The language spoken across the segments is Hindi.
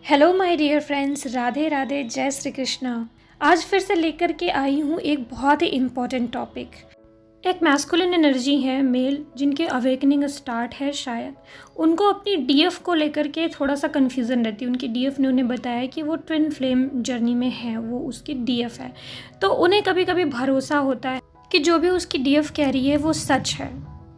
Hello my dear friends, Radhe Radhe, जय श्री कृष्णा। आज फिर से लेकर के आई हूँ एक बहुत ही इम्पोर्टेंट टॉपिक। एक मैस्कुलिन एनर्जी है, मेल, जिनके अवेकनिंग स्टार्ट है शायद, उनको अपनी डीएफ को लेकर के थोड़ा सा कन्फ्यूज़न रहती है। उनकी डीएफ ने उन्हें बताया कि वो ट्विन फ्लेम जर्नी में है, वो उसकी डीएफ है। तो उन्हें कभी कभी भरोसा होता है कि जो भी उसकी डीएफ कह रही है वो सच है,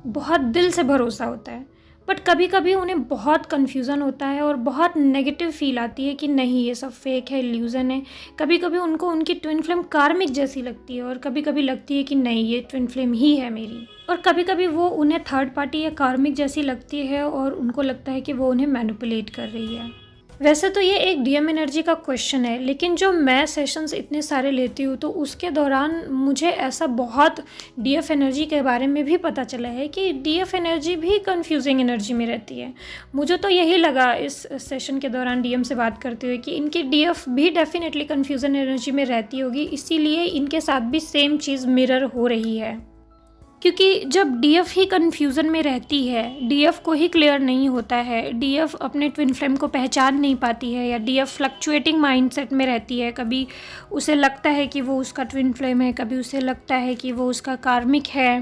बहुत दिल से भरोसा होता है। बट कभी कभी उन्हें बहुत कन्फ्यूज़न होता है और बहुत नेगेटिव फील आती है कि नहीं, ये सब फेक है, इल्यूज़न है। कभी कभी उनको उनकी ट्विन फ्लेम कार्मिक जैसी लगती है और कभी कभी लगती है कि नहीं, ये ट्विन फ्लेम ही है मेरी। और कभी कभी वो उन्हें थर्ड पार्टी या कार्मिक जैसी लगती है और उनको लगता है कि वो उन्हें मैनिपुलेट कर रही है। वैसे तो ये एक डीएम एनर्जी का क्वेश्चन है, लेकिन जो मैं सेशंस इतने सारे लेती हूँ तो उसके दौरान मुझे ऐसा बहुत डीएफ एनर्जी के बारे में भी पता चला है कि डीएफ एनर्जी भी कंफ्यूजिंग एनर्जी में रहती है। मुझे तो यही लगा इस सेशन के दौरान डीएम से बात करते हुए कि इनकी डीएफ भी डेफिनेटली कंफ्यूजन एनर्जी में रहती होगी, इसीलिए इनके साथ भी सेम चीज़ मिरर हो रही है। क्योंकि जब डीएफ ही कन्फ्यूज़न में रहती है, डीएफ को ही क्लियर नहीं होता है, डीएफ अपने ट्विन फ्लेम को पहचान नहीं पाती है, या डीएफ फ्लक्चुएटिंग माइंडसेट में रहती है, कभी उसे लगता है कि वो उसका ट्विन फ्लेम है, कभी उसे लगता है कि वो उसका कार्मिक है,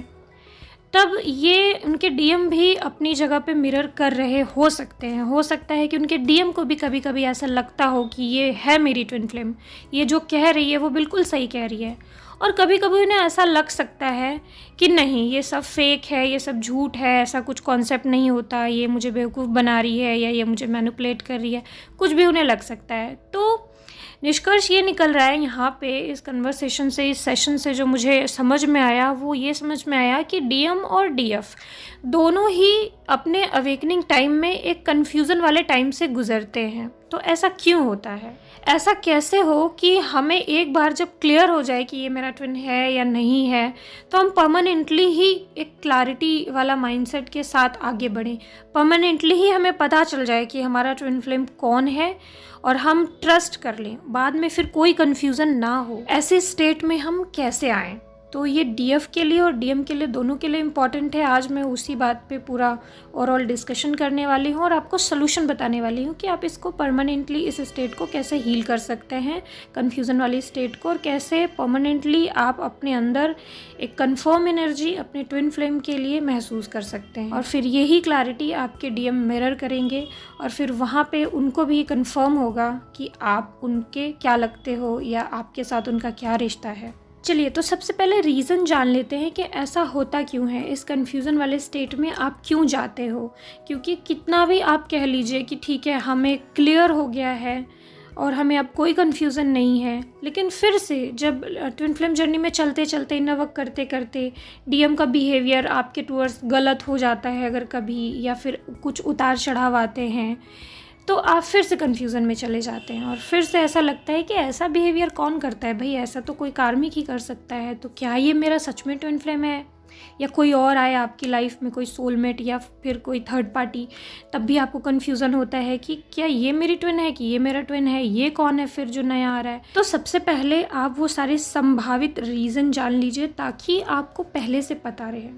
तब ये उनके डीएम भी अपनी जगह पे मिरर कर रहे हो सकते हैं। हो सकता है कि उनके डीएम को भी कभी कभी ऐसा लगता हो कि ये है मेरी ट्विन फ्लेम, ये जो कह रही है वो बिल्कुल सही कह रही है। और कभी कभी उन्हें ऐसा लग सकता है कि नहीं, ये सब फेक है, ये सब झूठ है, ऐसा कुछ कॉन्सेप्ट नहीं होता, ये मुझे बेवकूफ़ बना रही है या ये मुझे मैनिपुलेट कर रही है, कुछ भी उन्हें लग सकता है। तो निष्कर्ष ये निकल रहा है यहाँ पे इस कन्वर्सेशन से, इस सेशन से, जो मुझे समझ में आया वो ये समझ में आया कि डीएम और डीएफ दोनों ही अपने अवेकनिंग टाइम में एक कन्फ्यूज़न वाले टाइम से गुजरते हैं। तो ऐसा क्यों होता है? ऐसा कैसे हो कि हमें एक बार जब क्लियर हो जाए कि ये मेरा ट्विन है या नहीं है, तो हम परमानेंटली ही एक क्लैरिटी वाला माइंडसेट के साथ आगे बढ़ें, परमानेंटली ही हमें पता चल जाए कि हमारा ट्विन फ्लेम कौन है और हम ट्रस्ट कर लें, बाद में फिर कोई कन्फ्यूज़न ना हो। ऐसे स्टेट में हम कैसे आएँ? तो ये डीएफ के लिए और डीएम के लिए, दोनों के लिए इम्पॉर्टेंट है। आज मैं उसी बात पे पूरा ओवरऑल डिस्कशन करने वाली हूँ और आपको सोल्यूशन बताने वाली हूँ कि आप इसको परमानेंटली, इस स्टेट को कैसे हील कर सकते हैं, कन्फ्यूज़न वाली स्टेट को, और कैसे परमानेंटली आप अपने अंदर एक कन्फर्म एनर्जी अपने ट्विन फ्लेम के लिए महसूस कर सकते हैं। और फिर यही क्लैरिटी आपके डीएम मिरर करेंगे और फिर वहाँ पे उनको भी कन्फर्म होगा कि आप उनके क्या लगते हो या आपके साथ उनका क्या रिश्ता है। चलिए, तो सबसे पहले रीज़न जान लेते हैं कि ऐसा होता क्यों है, इस कन्फ्यूज़न वाले स्टेट में आप क्यों जाते हो। क्योंकि कितना भी आप कह लीजिए कि ठीक है, हमें क्लियर हो गया है और हमें अब कोई कन्फ्यूज़न नहीं है, लेकिन फिर से जब ट्विन फ्लेम जर्नी में चलते चलते, इनर वर्क करते करते डीएम का बिहेवियर आपके टूवर्ड्स गलत हो जाता है अगर कभी, या फिर कुछ उतार चढ़ाव आते हैं, तो आप फिर से कन्फ्यूज़न में चले जाते हैं और फिर से ऐसा लगता है कि ऐसा बिहेवियर कौन करता है भाई, ऐसा तो कोई कार्मिक ही कर सकता है। तो क्या ये मेरा सच में ट्विन फ्लेम है या कोई और आया आपकी लाइफ में, कोई सोलमेट या फिर कोई थर्ड पार्टी, तब भी आपको कन्फ्यूज़न होता है कि क्या ये मेरी ट्विन है कि ये मेरा ट्विन है, ये कौन है फिर जो नया आ रहा है। तो सबसे पहले आप वो सारे संभावित रीज़न जान लीजिए ताकि आपको पहले से पता रहे।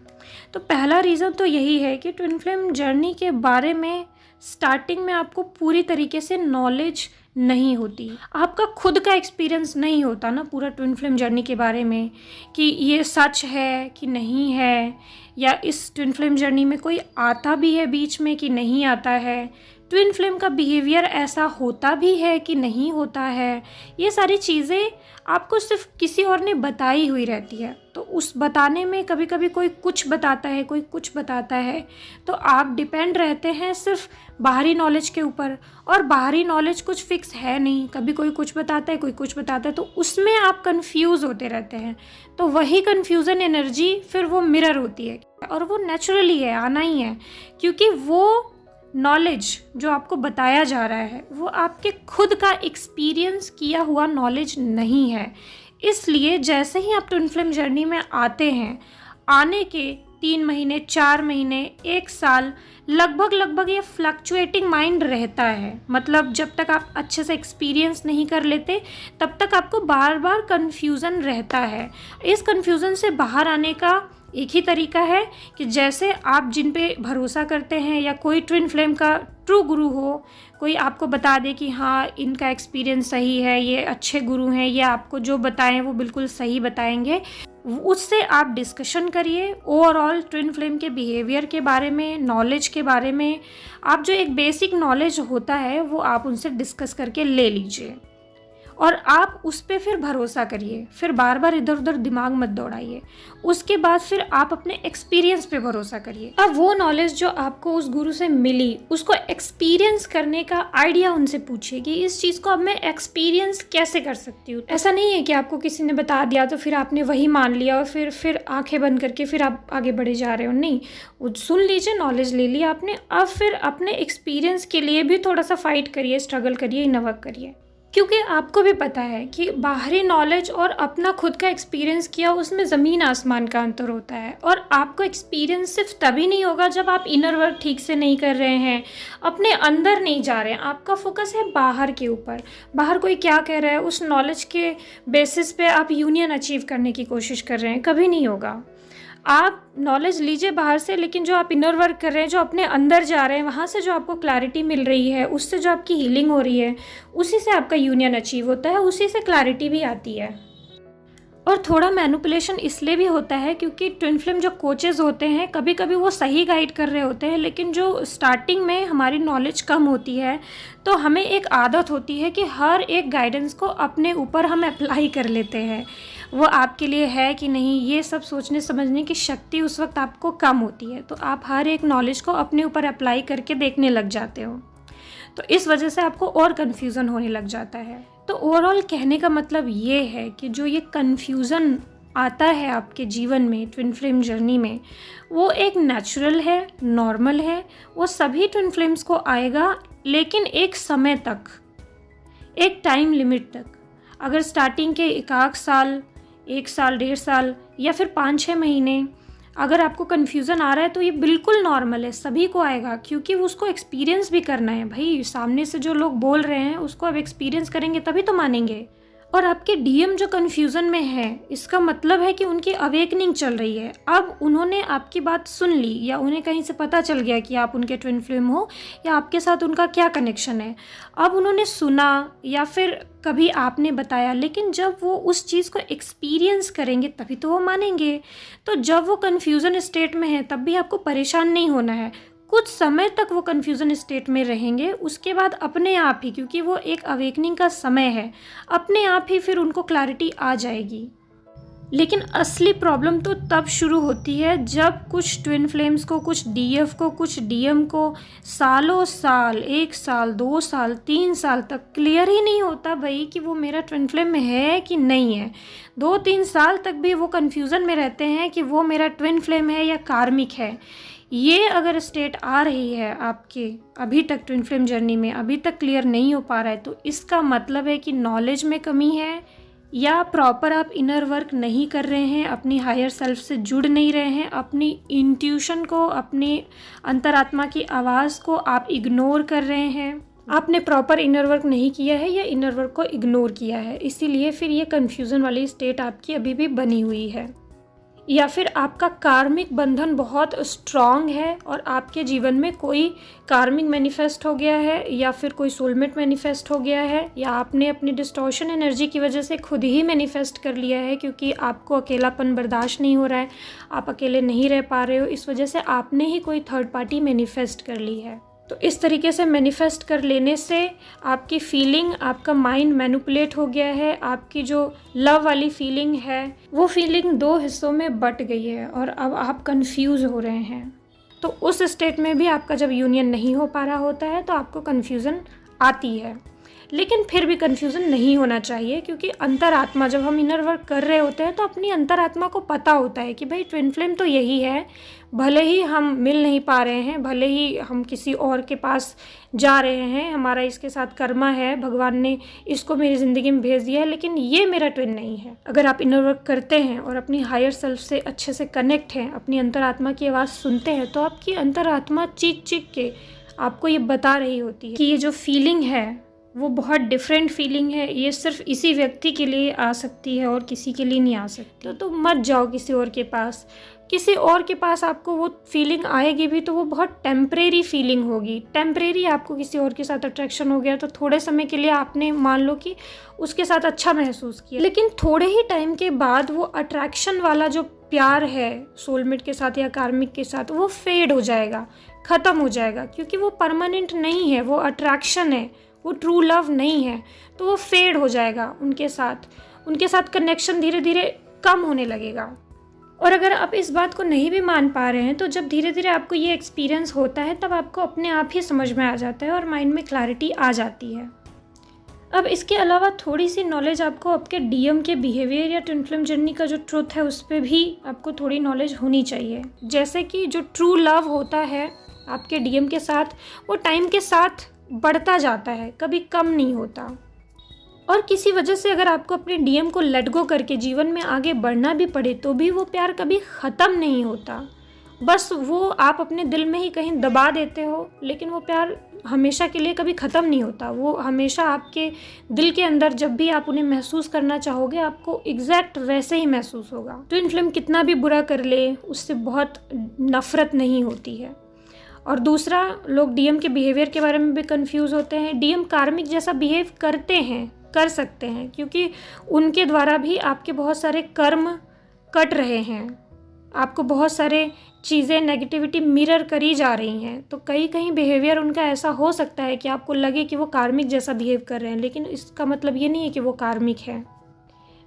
तो पहला रीज़न तो यही है कि ट्विन फ्लेम जर्नी के बारे में स्टार्टिंग में आपको पूरी तरीके से नॉलेज नहीं होती, आपका खुद का एक्सपीरियंस नहीं होता ना पूरा ट्विन फ्लेम जर्नी के बारे में कि ये सच है कि नहीं है, या इस ट्विन फ्लेम जर्नी में कोई आता भी है बीच में कि नहीं आता है, ट्विन फ्लेम का बिहेवियर ऐसा होता भी है कि नहीं होता है। ये सारी चीज़ें आपको सिर्फ किसी और ने बताई हुई रहती है। तो उस बताने में कभी कभी कोई कुछ बताता है, कोई कुछ बताता है, तो आप डिपेंड रहते हैं सिर्फ बाहरी नॉलेज के ऊपर, और बाहरी नॉलेज कुछ फिक्स है नहीं, कभी कोई कुछ बताता है, कोई कुछ बताता है, तो उसमें आप कंफ्यूज होते रहते हैं। तो वही कंफ्यूजन एनर्जी फिर वो मिरर होती है, और वो नेचुरली है, आना ही है, क्योंकि वो नॉलेज जो आपको बताया जा रहा है वो आपके खुद का एक्सपीरियंस किया हुआ नॉलेज नहीं है। इसलिए जैसे ही आप ट्विन फ्लेम जर्नी में आते हैं, आने के 3 महीने, 4 महीने, 1 साल, लगभग ये फ्लक्चुएटिंग माइंड रहता है। मतलब जब तक आप अच्छे से एक्सपीरियंस नहीं कर लेते तब तक आपको बार बार कन्फ्यूज़न रहता है। इस कन्फ्यूज़न से बाहर आने का एक ही तरीका है कि जैसे आप जिन पे भरोसा करते हैं या कोई ट्विन फ्लेम का ट्रू गुरु हो, कोई आपको बता दे कि हाँ इनका एक्सपीरियंस सही है, ये अच्छे गुरु हैं, ये आपको जो बताएं वो बिल्कुल सही बताएंगे, उससे आप डिस्कशन करिए। ओवरऑल ट्विन फ्लेम के बिहेवियर के बारे में, नॉलेज के बारे में, आप जो एक बेसिक नॉलेज होता है वो आप उनसे डिस्कस करके ले लीजिए और आप उस पर फिर भरोसा करिए। फिर बार बार इधर उधर दिमाग मत दौड़ाइए। उसके बाद फिर आप अपने एक्सपीरियंस पे भरोसा करिए। अब वो नॉलेज जो आपको उस गुरु से मिली उसको एक्सपीरियंस करने का आइडिया उनसे पूछिए कि इस चीज़ को अब मैं एक्सपीरियंस कैसे कर सकती हूँ। ऐसा नहीं है कि आपको किसी ने बता दिया तो फिर आपने वही मान लिया और फिर आंखें बंद करके फिर आप आगे बढ़े जा रहे हो। नहीं, वो सुन लीजिए, नॉलेज ले लिया आपने, अब फिर अपने एक्सपीरियंस के लिए भी थोड़ा सा फाइट करिए, स्ट्रगल करिए, इनवर्क करिए। क्योंकि आपको भी पता है कि बाहरी नॉलेज और अपना खुद का एक्सपीरियंस किया उसमें ज़मीन आसमान का अंतर होता है। और आपको एक्सपीरियंस सिर्फ तभी नहीं होगा जब आप इनर वर्क ठीक से नहीं कर रहे हैं, अपने अंदर नहीं जा रहे हैं, आपका फोकस है बाहर के ऊपर, बाहर कोई क्या कह रहा है उस नॉलेज के बेसिस पे आप यूनियन अचीव करने की कोशिश कर रहे हैं, कभी नहीं होगा। आप नॉलेज लीजिए बाहर से, लेकिन जो आप इनर वर्क कर रहे हैं, जो अपने अंदर जा रहे हैं, वहाँ से जो आपको क्लैरिटी मिल रही है, उससे जो आपकी हीलिंग हो रही है, उसी से आपका यूनियन अचीव होता है, उसी से क्लैरिटी भी आती है। और थोड़ा मैनिपुलेशन इसलिए भी होता है क्योंकि ट्विन फ्लेम जो कोचेज़ होते हैं कभी कभी वो सही गाइड कर रहे होते हैं, लेकिन जो स्टार्टिंग में हमारी नॉलेज कम होती है तो हमें एक आदत होती है कि हर एक गाइडेंस को अपने ऊपर हम अप्लाई कर लेते हैं। वो आपके लिए है कि नहीं, ये सब सोचने समझने की शक्ति उस वक्त आपको कम होती है, तो आप हर एक नॉलेज को अपने ऊपर अप्लाई करके देखने लग जाते हो, तो इस वजह से आपको और कन्फ्यूज़न होने लग जाता है। तो ओवरऑल कहने का मतलब ये है कि जो ये कन्फ्यूज़न आता है आपके जीवन में ट्विन फ्लेम जर्नी में, वो एक नेचुरल है, नॉर्मल है, वो सभी ट्विन फ्लेम्स को आएगा, लेकिन एक समय तक, एक टाइम लिमिट तक। अगर स्टार्टिंग के 1 साल, 1 साल, 1.5 साल या फिर 5-6 महीने अगर आपको कन्फ्यूज़न आ रहा है तो ये बिल्कुल नॉर्मल है, सभी को आएगा, क्योंकि उसको एक्सपीरियंस भी करना है भाई। सामने से जो लोग बोल रहे हैं उसको अब एक्सपीरियंस करेंगे तभी तो मानेंगे। और आपके डीएम जो कन्फ्यूज़न में है, इसका मतलब है कि उनकी अवेकनिंग चल रही है। अब उन्होंने आपकी बात सुन ली या उन्हें कहीं से पता चल गया कि आप उनके ट्विन फ्लेम हो या आपके साथ उनका क्या कनेक्शन है। अब उन्होंने सुना या फिर कभी आपने बताया, लेकिन जब वो उस चीज़ को एक्सपीरियंस करेंगे तभी तो वो मानेंगे। तो जब वो कन्फ्यूज़न स्टेट में है तब भी आपको परेशान नहीं होना है। कुछ समय तक वो कन्फ्यूज़न स्टेट में रहेंगे, उसके बाद अपने आप ही, क्योंकि वो एक अवेकनिंग का समय है, अपने आप ही फिर उनको क्लैरिटी आ जाएगी। लेकिन असली प्रॉब्लम तो तब शुरू होती है जब कुछ ट्विन फ्लेम्स को, कुछ डीएफ को, कुछ डीएम को सालों साल, 1 साल, 2 साल, 3 साल तक क्लियर ही नहीं होता भाई कि वो मेरा ट्विन फ्लेम में है कि नहीं है। 2-3 साल तक भी वो कन्फ्यूज़न में रहते हैं कि वो मेरा ट्विन फ्लेम है या कार्मिक है। ये अगर स्टेट आ रही है आपके अभी तक ट्विन फ्लेम जर्नी में, अभी तक क्लियर नहीं हो पा रहा है, तो इसका मतलब है कि नॉलेज में कमी है या प्रॉपर आप इनर वर्क नहीं कर रहे हैं, अपनी हायर सेल्फ से जुड़ नहीं रहे हैं, अपनी इंट्यूशन को, अपनी अंतरात्मा की आवाज़ को आप इग्नोर कर रहे हैं, आपने प्रॉपर इनर वर्क नहीं किया है या इनर वर्क को इग्नोर किया है, इसीलिए फिर ये कन्फ्यूज़न वाली स्टेट आपकी अभी भी बनी हुई है। या फिर आपका कार्मिक बंधन बहुत स्ट्रॉन्ग है और आपके जीवन में कोई कार्मिक मैनिफेस्ट हो गया है या फिर कोई सोलमेट मैनिफेस्ट हो गया है, या आपने अपनी डिस्टॉर्शन एनर्जी की वजह से खुद ही मैनिफेस्ट कर लिया है क्योंकि आपको अकेलापन बर्दाश्त नहीं हो रहा है, आप अकेले नहीं रह पा रहे हो, इस वजह से आपने ही कोई थर्ड पार्टी मैनिफेस्ट कर ली है। तो इस तरीके से मैनिफेस्ट कर लेने से आपकी फीलिंग, आपका माइंड मैनिपुलेट हो गया है, आपकी जो लव वाली फीलिंग है वो फीलिंग 2 हिस्सों में बट गई है और अब आप कंफ्यूज हो रहे हैं। तो उस स्टेट में भी आपका जब यूनियन नहीं हो पा रहा होता है तो आपको कन्फ्यूज़न आती है, लेकिन फिर भी कन्फ्यूज़न नहीं होना चाहिए, क्योंकि अंतरात्मा, जब हम इनर वर्क कर रहे होते हैं तो अपनी अंतरात्मा को पता होता है कि भाई ट्विन फ्लेम तो यही है, भले ही हम मिल नहीं पा रहे हैं, भले ही हम किसी और के पास जा रहे हैं, हमारा इसके साथ कर्मा है, भगवान ने इसको मेरी ज़िंदगी में भेज दिया है, लेकिन ये मेरा ट्विन नहीं है। अगर आप इनर वर्क करते हैं और अपनी हायर सेल्फ से अच्छे से कनेक्ट हैं, अपनी अंतरात्मा की आवाज़ सुनते हैं, तो आपकी अंतरात्मा चीख चीख के आपको ये बता रही होती है कि ये जो फीलिंग है वो बहुत डिफरेंट फीलिंग है। ये सिर्फ इसी व्यक्ति के लिए आ सकती है और किसी के लिए नहीं आ सकती। तो मत जाओ किसी और के पास। किसी और के पास आपको वो फीलिंग आएगी भी तो वो बहुत टेम्परेरी फीलिंग होगी। टेम्परेरी आपको किसी और के साथ अट्रैक्शन हो गया तो थोड़े समय के लिए आपने मान लो कि उसके साथ अच्छा महसूस किया, लेकिन थोड़े ही टाइम के बाद वो अट्रैक्शन वाला जो प्यार है सोलमेट के साथ या कार्मिक के साथ, वो फेड हो जाएगा, ख़त्म हो जाएगा, क्योंकि वो परमानेंट नहीं है, वो अट्रैक्शन है, वो ट्रू लव नहीं है। तो वो फेड हो जाएगा उनके साथ कनेक्शन धीरे धीरे कम होने लगेगा। और अगर आप इस बात को नहीं भी मान पा रहे हैं तो जब धीरे धीरे आपको ये एक्सपीरियंस होता है तब आपको अपने आप ही समझ में आ जाता है और माइंड में क्लैरिटी आ जाती है। अब इसके अलावा थोड़ी सी नॉलेज आपको आपके डीएम के बिहेवियर या ट्विन फ्लेम जर्नी का जो ट्रुथ है उस पर भी आपको थोड़ी नॉलेज होनी चाहिए। जैसे कि जो ट्रू लव होता है आपके डीएम के साथ, वो टाइम के साथ बढ़ता जाता है, कभी कम नहीं होता। और किसी वजह से अगर आपको अपने डीएम को लेट गो करके जीवन में आगे बढ़ना भी पड़े तो भी वो प्यार कभी ख़त्म नहीं होता। बस वो आप अपने दिल में ही कहीं दबा देते हो, लेकिन वो प्यार हमेशा के लिए कभी ख़त्म नहीं होता। वो हमेशा आपके दिल के अंदर जब भी आप उन्हें महसूस करना चाहोगे आपको एग्जैक्ट वैसे ही महसूस होगा। ट्विन फ्लेम कितना भी बुरा कर ले उससे बहुत नफ़रत नहीं होती है। और दूसरा, लोग डीएम के बिहेवियर के बारे में भी कंफ्यूज होते हैं। डीएम कार्मिक जैसा बिहेव कर सकते हैं क्योंकि उनके द्वारा भी आपके बहुत सारे कर्म कट रहे हैं, आपको बहुत सारे चीज़ें नेगेटिविटी मिरर करी जा रही हैं। तो कहीं बिहेवियर उनका ऐसा हो सकता है कि आपको लगे कि वो कार्मिक जैसा बिहेव कर रहे हैं, लेकिन इसका मतलब ये नहीं है कि वो कार्मिक है।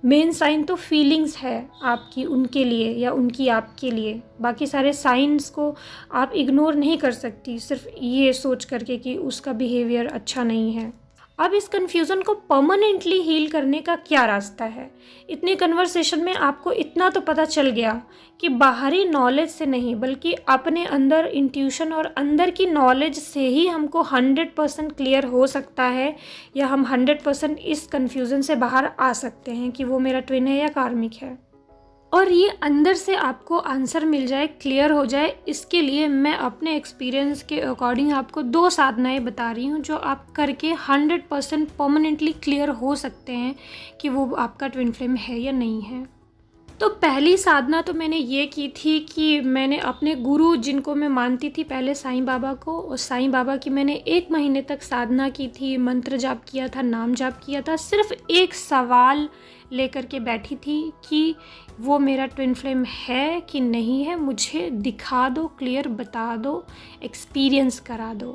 मेन साइन तो फीलिंग्स है आपकी उनके लिए या उनकी आपके लिए। बाकी सारे साइंस को आप इग्नोर नहीं कर सकती सिर्फ ये सोच करके कि उसका बिहेवियर अच्छा नहीं है। अब इस कन्फ्यूज़न को परमानेंटली हील करने का क्या रास्ता है? इतनी कन्वर्सेशन में आपको इतना तो पता चल गया कि बाहरी नॉलेज से नहीं बल्कि अपने अंदर इंट्यूशन और अंदर की नॉलेज से ही हमको 100% क्लियर हो सकता है या हम 100% इस कन्फ्यूज़न से बाहर आ सकते हैं कि वो मेरा ट्विन है या कार्मिक है। और ये अंदर से आपको आंसर मिल जाए, क्लियर हो जाए, इसके लिए मैं अपने एक्सपीरियंस के अकॉर्डिंग आपको 2 साधनाएं बता रही हूँ जो आप करके 100% परमानेंटली क्लियर हो सकते हैं कि वो आपका ट्विन फ्लेम है या नहीं है। तो पहली साधना तो मैंने ये की थी कि मैंने अपने गुरु जिनको मैं मानती थी पहले साईं बाबा को, और साईं बाबा की मैंने 1 महीने तक साधना की थी, मंत्र जाप किया था, नाम जाप किया था। सिर्फ एक सवाल लेकर के बैठी थी कि वो मेरा ट्विन फ्लेम है कि नहीं है, मुझे दिखा दो, क्लियर बता दो, एक्सपीरियंस करा दो,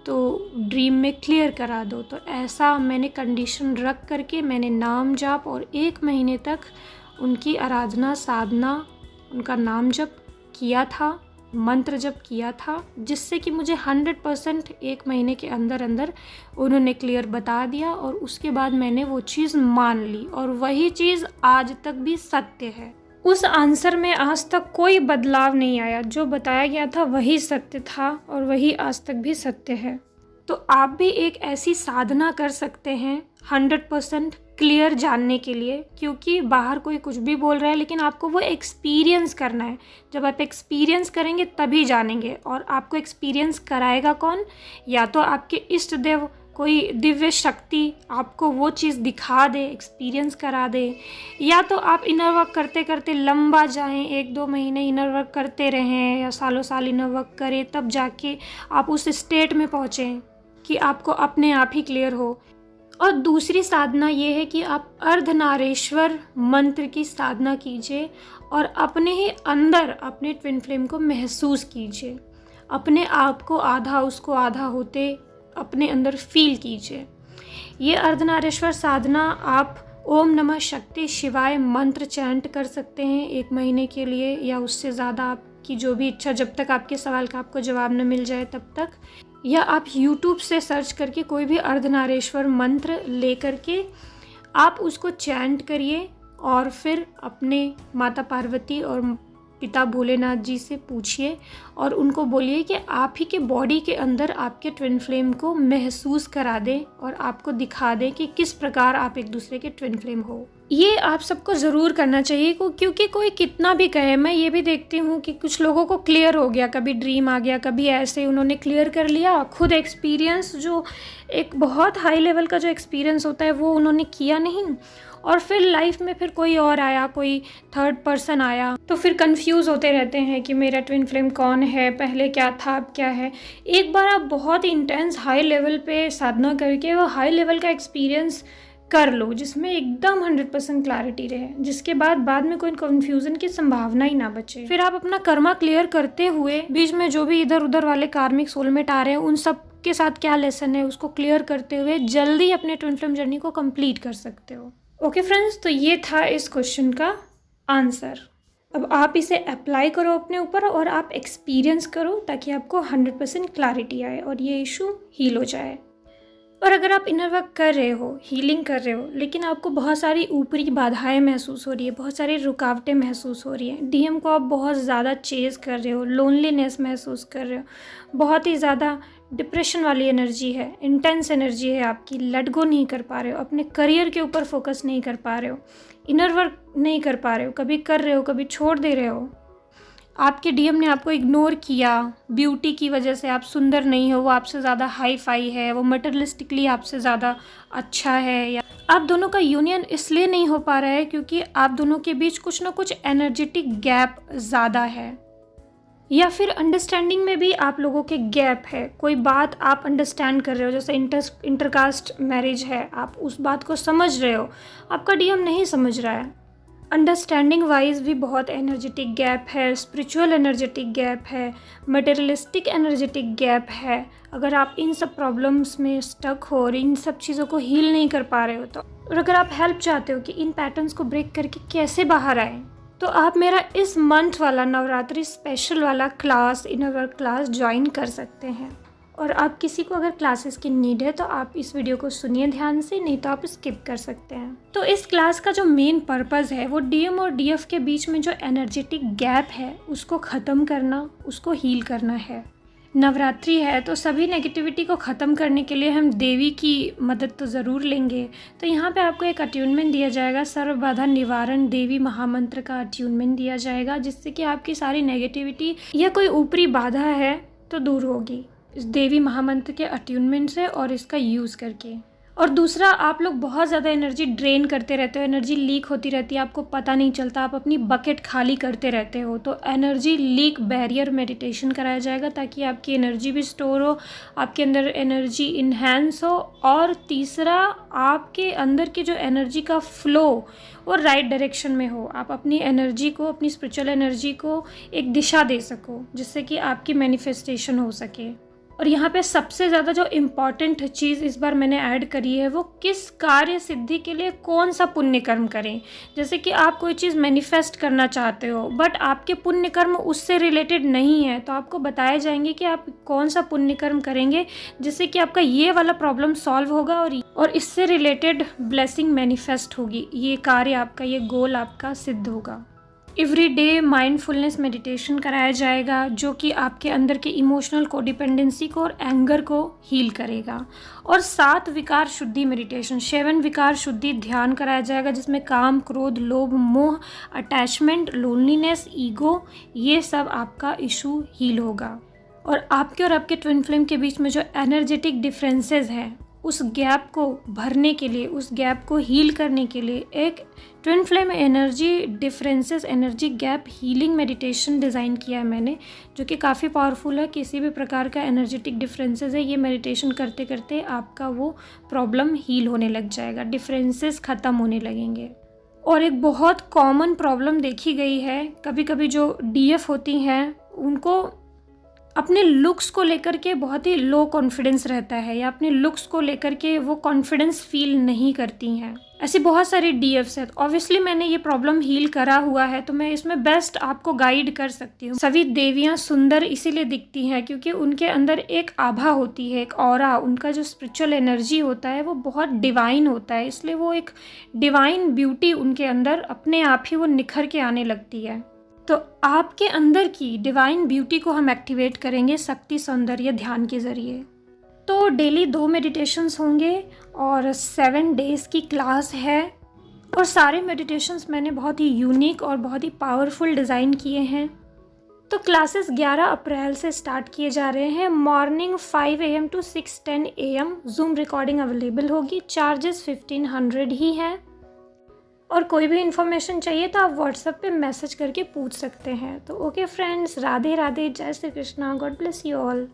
तो ड्रीम में क्लियर करा दो। तो ऐसा मैंने कंडीशन रख करके मैंने नाम जाप और 1 महीने तक उनकी आराधना, साधना, उनका नाम जप किया था, मंत्र जप किया था, जिससे कि मुझे 100% 1 महीने के अंदर अंदर उन्होंने क्लियर बता दिया। और उसके बाद मैंने वो चीज़ मान ली और वही चीज़ आज तक भी सत्य है। उस आंसर में आज तक कोई बदलाव नहीं आया, जो बताया गया था वही सत्य था और वही आज तक भी सत्य है। तो आप भी एक ऐसी साधना कर सकते हैं 100% क्लियर जानने के लिए, क्योंकि बाहर कोई कुछ भी बोल रहा है लेकिन आपको वो एक्सपीरियंस करना है। जब आप एक्सपीरियंस करेंगे तभी जानेंगे। और आपको एक्सपीरियंस कराएगा कौन? या तो आपके इष्ट देव, कोई दिव्य शक्ति आपको वो चीज़ दिखा दे, एक्सपीरियंस करा दे, या तो आप इनर वर्क करते करते लंबा जाएं, 1-2 महीने इनर वर्क करते रहें या सालों साल इनर वर्क करें, तब जाके आप उस स्टेट में पहुँचें कि आपको अपने आप ही क्लियर हो। और दूसरी साधना ये है कि आप अर्धनारीश्वर मंत्र की साधना कीजिए और अपने ही अंदर अपने ट्विन फ्लेम को महसूस कीजिए। अपने आप को आधा उसको आधा होते अपने अंदर फील कीजिए। ये अर्धनारीश्वर साधना आप ओम नमः शक्ति शिवाय मंत्र चैंट कर सकते हैं 1 महीने के लिए, या उससे ज़्यादा आपकी जो भी इच्छा, जब तक आपके सवाल का आपको जवाब न मिल जाए तब तक। या आप YouTube से सर्च करके कोई भी अर्धनारीश्वर मंत्र ले करके आप उसको चैंट करिए और फिर अपने माता पार्वती और पिता भोलेनाथ जी से पूछिए और उनको बोलिए कि आप ही के बॉडी के अंदर आपके ट्विन फ्लेम को महसूस करा दें और आपको दिखा दें कि किस प्रकार आप एक दूसरे के ट्विन फ्लेम हो। ये आप सबको ज़रूर करना चाहिए क्योंकि कोई कितना भी कहे, मैं ये भी देखती हूँ कि कुछ लोगों को क्लियर हो गया, कभी ड्रीम आ गया, कभी ऐसे उन्होंने क्लियर कर लिया, खुद एक्सपीरियंस जो एक बहुत हाई लेवल का जो एक्सपीरियंस होता है वो उन्होंने किया नहीं, और फिर लाइफ में फिर कोई और आया, कोई थर्ड पर्सन आया, तो फिर कंफ्यूज होते रहते हैं कि मेरा ट्विन फ्लेम कौन है, पहले क्या था अब क्या है। एक बार आप बहुत इंटेंस हाई लेवल पे साधना करके वो हाई लेवल का एक्सपीरियंस कर लो जिसमें एकदम 100% क्लैरिटी रहे, जिसके बाद में कोई कंफ्यूजन की संभावना ही ना बचे। फिर आप अपना कर्मा क्लियर करते हुए बीच में जो भी इधर उधर वाले कार्मिक सोलमेट आ रहे हैं उन सब के साथ क्या लेसन है उसको क्लियर करते हुए जल्दी अपने ट्विन फ्लेम जर्नी को कंप्लीट कर सकते हो। ओके फ्रेंड्स, तो ये था इस क्वेश्चन का आंसर। अब आप इसे अप्लाई करो अपने ऊपर और आप एक्सपीरियंस करो ताकि आपको 100% क्लैरिटी आए और ये इशू हील हो जाए। और अगर आप इनर वर्क कर रहे हो, हीलिंग कर रहे हो, लेकिन आपको बहुत सारी ऊपरी बाधाएं महसूस हो रही है, बहुत सारी रुकावटें महसूस हो रही हैं, डीएम को आप बहुत ज़्यादा चेज कर रहे हो, लोनलीनेस महसूस कर रहे हो, बहुत ही ज़्यादा डिप्रेशन वाली एनर्जी है, इंटेंस एनर्जी है आपकी, लेट गो नहीं कर पा रहे हो, अपने करियर के ऊपर फोकस नहीं कर पा रहे हो, इनर वर्क नहीं कर पा रहे हो, कभी कर रहे हो कभी छोड़ दे रहे हो, आपके डीएम ने आपको इग्नोर किया, ब्यूटी की वजह से आप सुंदर नहीं हो, वो आपसे ज़्यादा हाई फाई है, वो मटेरियलिस्टिकली आपसे ज़्यादा अच्छा है, या आप दोनों का यूनियन इसलिए नहीं हो पा रहा है क्योंकि आप दोनों के बीच कुछ ना कुछ एनर्जेटिक गैप ज़्यादा है, या फिर अंडरस्टैंडिंग में भी आप लोगों के गैप है। कोई बात आप अंडरस्टैंड कर रहे हो, जैसे इंटरकास्ट मैरिज है, आप उस बात को समझ रहे हो, आपका डीएम नहीं समझ रहा है। अंडरस्टैंडिंग वाइज भी बहुत एनर्जेटिक गैप है, स्पिरिचुअल एनर्जेटिक गैप है, मटेरियलिस्टिक एनर्जेटिक गैप है। अगर आप इन सब प्रॉब्लम्स में स्टक हो और इन सब चीज़ों को हील नहीं कर पा रहे हो तो, और अगर आप हेल्प चाहते हो कि इन पैटर्न्स को ब्रेक करके कैसे बाहर आए, तो आप मेरा इस मंथ वाला नवरात्रि स्पेशल वाला class, inner work class join कर सकते हैं। और आप किसी को अगर क्लासेस की नीड है तो आप इस वीडियो को सुनिए ध्यान से, नहीं तो आप स्किप कर सकते हैं। तो इस क्लास का जो मेन पर्पस है वो डीएम और डीएफ के बीच में जो एनर्जेटिक गैप है उसको ख़त्म करना, उसको हील करना है। नवरात्रि है तो सभी नेगेटिविटी को ख़त्म करने के लिए हम देवी की मदद तो ज़रूर लेंगे। तो यहाँ पे आपको एक अट्यूनमेंट दिया जाएगा, सर्व बाधा निवारण देवी महामंत्र का अट्यूनमेंट दिया जाएगा, जिससे कि आपकी सारी नेगेटिविटी या कोई ऊपरी बाधा है तो दूर होगी इस देवी महामंत्र के अट्यूनमेंट से और इसका यूज़ करके। और दूसरा, आप लोग बहुत ज़्यादा एनर्जी ड्रेन करते रहते हो, एनर्जी लीक होती रहती है, आपको पता नहीं चलता, आप अपनी बकेट खाली करते रहते हो। तो एनर्जी लीक बैरियर मेडिटेशन कराया जाएगा ताकि आपकी एनर्जी भी स्टोर हो, आपके अंदर एनर्जी इन्हेंस हो, और तीसरा, आपके अंदर की जो एनर्जी का फ्लो वो राइट डायरेक्शन में हो, आप अपनी एनर्जी को, अपनी स्पिरिचुअल एनर्जी को एक दिशा दे सको जिससे कि आपकी मैनिफेस्टेशन हो सके। और यहाँ पे सबसे ज़्यादा जो इम्पॉर्टेंट चीज़ इस बार मैंने ऐड करी है वो किस कार्य सिद्धि के लिए कौन सा पुण्य कर्म करें। जैसे कि आप कोई चीज़ मैनिफेस्ट करना चाहते हो बट आपके पुण्य कर्म उससे रिलेटेड नहीं है, तो आपको बताए जाएंगे कि आप कौन सा पुण्य कर्म करेंगे जिससे कि आपका ये वाला प्रॉब्लम सॉल्व होगा और इससे रिलेटेड ब्लेसिंग मैनिफेस्ट होगी, ये कार्य आपका, ये गोल आपका सिद्ध होगा। एवरीडे माइंडफुलनेस मेडिटेशन कराया जाएगा जो कि आपके अंदर के इमोशनल कोडिपेंडेंसी को और एंगर को हील करेगा। और 7 विकार शुद्धि मेडिटेशन, 7 विकार शुद्धि ध्यान कराया जाएगा जिसमें काम, क्रोध, लोभ, मोह, अटैचमेंट, लोनलीनेस, ईगो, ये सब आपका इशू हील होगा। और आपके ट्विन फ्लेम के बीच में जो एनर्जेटिक डिफरेंसेस हैं उस गैप को भरने के लिए, उस गैप को हील करने के लिए एक twin flame energy differences, energy gap healing meditation design किया है मैंने, जो कि काफ़ी पावरफुल है। किसी भी प्रकार का एनर्जेटिक डिफरेंसेस है, ये मेडिटेशन करते करते आपका वो प्रॉब्लम हील होने लग जाएगा, डिफरेंसेस ख़त्म होने लगेंगे। और एक बहुत कॉमन प्रॉब्लम देखी गई है, कभी कभी जो डीएफ होती हैं उनको अपने लुक्स को लेकर के बहुत ही लो कॉन्फिडेंस रहता है, या अपने लुक्स को लेकर के वो कॉन्फिडेंस फील नहीं करती हैं। ऐसी बहुत सारी डीएफ्स हैं। ऑब्वियसली मैंने ये प्रॉब्लम हील करा हुआ है तो मैं इसमें बेस्ट आपको गाइड कर सकती हूँ। सभी देवियाँ सुंदर इसीलिए दिखती हैं क्योंकि उनके अंदर एक आभा होती है, एक ऑरा, उनका जो स्पिरिचुअल एनर्जी होता है वो बहुत डिवाइन होता है, इसलिए वो एक डिवाइन ब्यूटी उनके अंदर अपने आप ही वो निखर के आने लगती है। तो आपके अंदर की डिवाइन ब्यूटी को हम एक्टिवेट करेंगे शक्ति सौंदर्य ध्यान के ज़रिए। तो डेली 2 मेडिटेशंस होंगे और 7 डेज़ की क्लास है। और सारे मेडिटेशंस मैंने बहुत ही यूनिक और बहुत ही पावरफुल डिज़ाइन किए हैं। तो क्लासेस 11 अप्रैल से स्टार्ट किए जा रहे हैं। Morning 5 AM to 6:10 AM zoom recording available होगी। चार्जेस 1500 ही हैं। और कोई भी इन्फॉर्मेशन चाहिए तो आप व्हाट्सएप पे मैसेज करके पूछ सकते हैं। तो ओके फ्रेंड्स, राधे राधे, जय Shri Krishna, God bless you all.